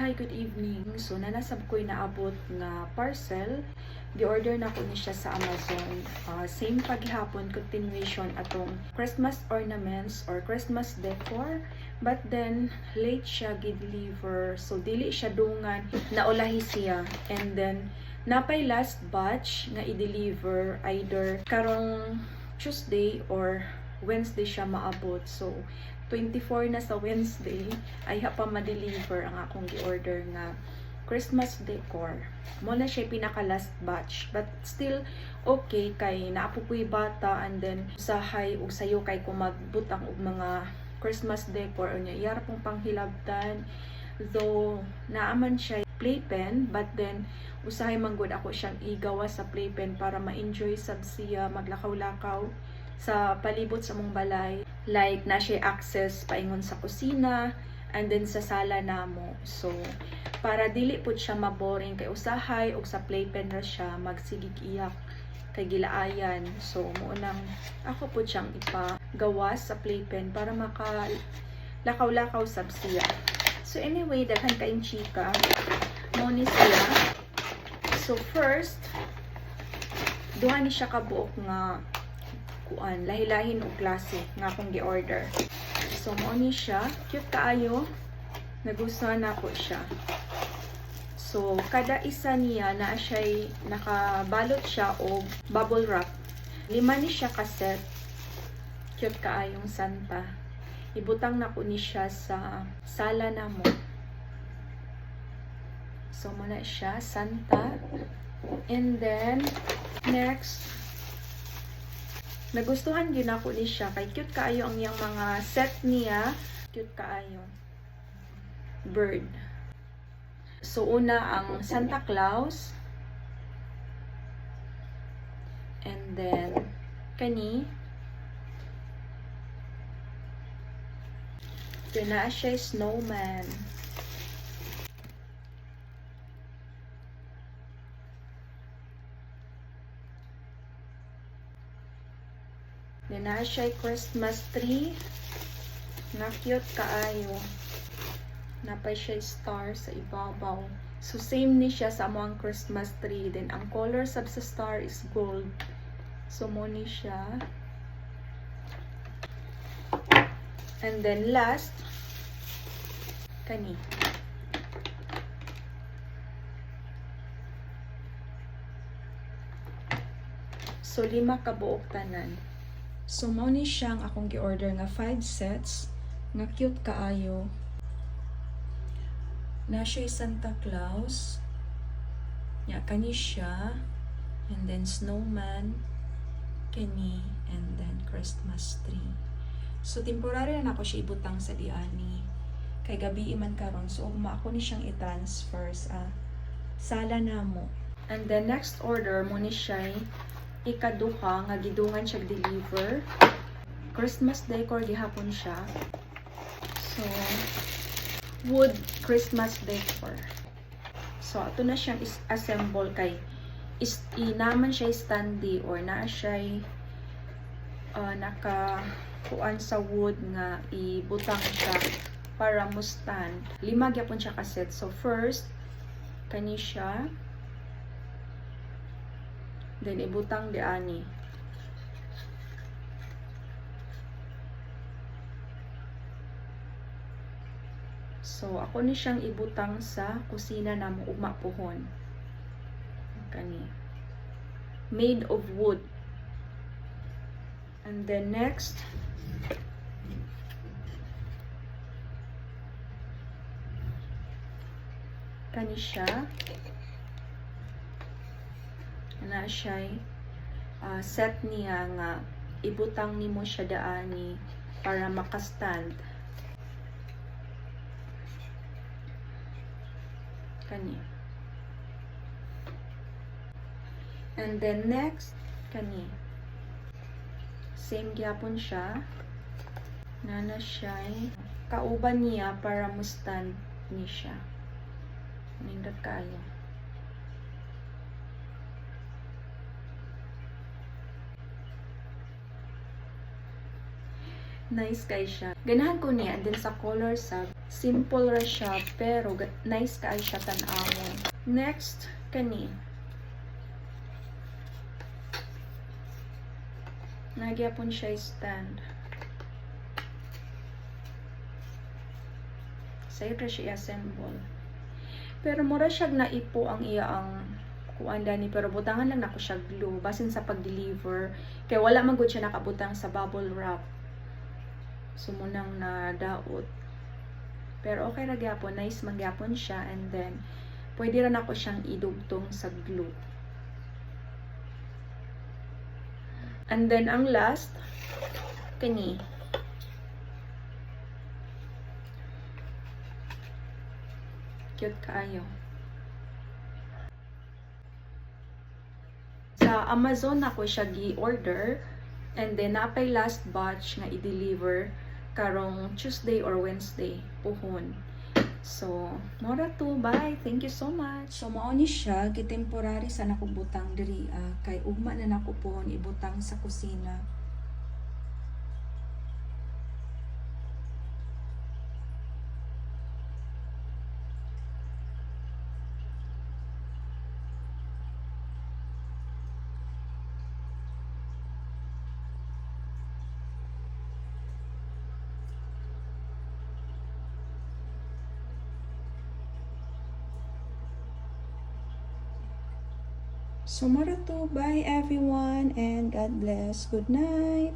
Hi, good evening. So, nanasab ko'y naabot na parcel. Gi-order na ko ni siya sa Amazon. Same paghapon, continuation atong Christmas ornaments or Christmas decor. But then, late siya gi-deliver. So, dili siya dungan. Naulahi siya. And then, napay last batch nga i-deliver either karong Tuesday or Wednesday siya maabot. So, 24 na sa Wednesday, ay pa ma-deliver ang akong gi-order nga Christmas decor. Mo na siya pinaka last batch. But still, okay kay naapupoy bata and then usahay ug sayo kay kung magbutang og mga Christmas decor o niya iyara pong panghilabtan. Though, naaman siya playpen, but then usahay manggod ako siyang igawa sa playpen para ma-enjoy sab siya maglakaw-lakaw sa palibot sa mong balay. Like, na siya access paingon sa kusina, and then sa sala namo. So, para dili po siya maboring kay usahay, o sa playpen ra siya, magsigig iyak kay gilaayan. So, muunang ako po siyang ipagawas sa playpen para makalakaw-lakaw sab siya. So, anyway, daghan kaing chika. Mo ni siya. So, first, duha ni siya kabuok nga lahi-lahin o klase nga akong gi-order. So, mo ni siya. Cute kaayo. Nagustuhan na ko siya. So, kada isa niya na siya nakabalot siya o bubble wrap. 5 ni siya kaset. Cute kaayong Santa. Ibutang na ko ni siya sa sala na mo. So, muna siya, Santa. And then, next, nagustuhan yun ako ni siya. Kay cute kaayo ang iyang mga set niya. Cute kaayo. Bird. So, una ang Santa Claus. And then, kani. Kaya siya snowman. Then, siya Christmas tree. Na cute kaayo. Napay siya star sa ibabaw. So, same ni siya sa among Christmas tree. Then, ang color sab sa star is gold. So, mo ni siya. And then, last, kani. So, 5 kabuok tanan. So, mo ni siyang akong gi-order nga 5 sets. Nga cute kaayo. Na siya Santa Claus. Kani siya. And then snowman. Kani. And then Christmas tree. So, temporary na ako siya ibutang sa diani. Kay gabi iman karon. So, ugma ako ni siyang i-transfer sa sala na mo. And then next order mo ni siya ikaduha nga gidungan siya deliver. Christmas decor gihapon siya. So, wood Christmas decor. So, ato na siyang assemble kay inaman siya standy or na siya nakakuan sa wood nga ibutang siya para mo stand. 5 gyapon siya kaset. So, first, kani siya. Then, ibutang diani. So, ako ni siyang ibutang sa kusina na mo ugma pohon. Kani. Made of wood. And then next, kani siya. Na siya set niya nga ibutang nimo siya daani para makastand. Kani. And then next, kani. Same gyapon siya. Nana siya kauban niya para mo stand ni siya. Nindot kayo. Nice kay siya. Ganahan ko niya. And then sa color sa simple ra siya pero nice kay siya tan-awon. Next, kani. Nagyapon siya stand. Sa'yo ra siya assemble. Pero mura siya naipo ang iya ang kuanda ni, pero butangan lang nako siya glue basin sa pag-deliver kay wala man gud siya nakabutang sa bubble wrap, so munang na daot, pero okay ra gyapon, nice man gyapon siya. And then pwede ra nako siyang idugtong sa glue. And then ang last kani, cute kaayo. Sa Amazon ako siya gi-order, and then napay last batch nga i-deliver karong Tuesday or Wednesday puhon. So, mora to, bye. Thank you so much. So, mao ni siya, gitemporary sa nako butang diri, kay ugma na nako pohon ibutang sa kusina. So, mara to. Bye everyone and God bless. Good night.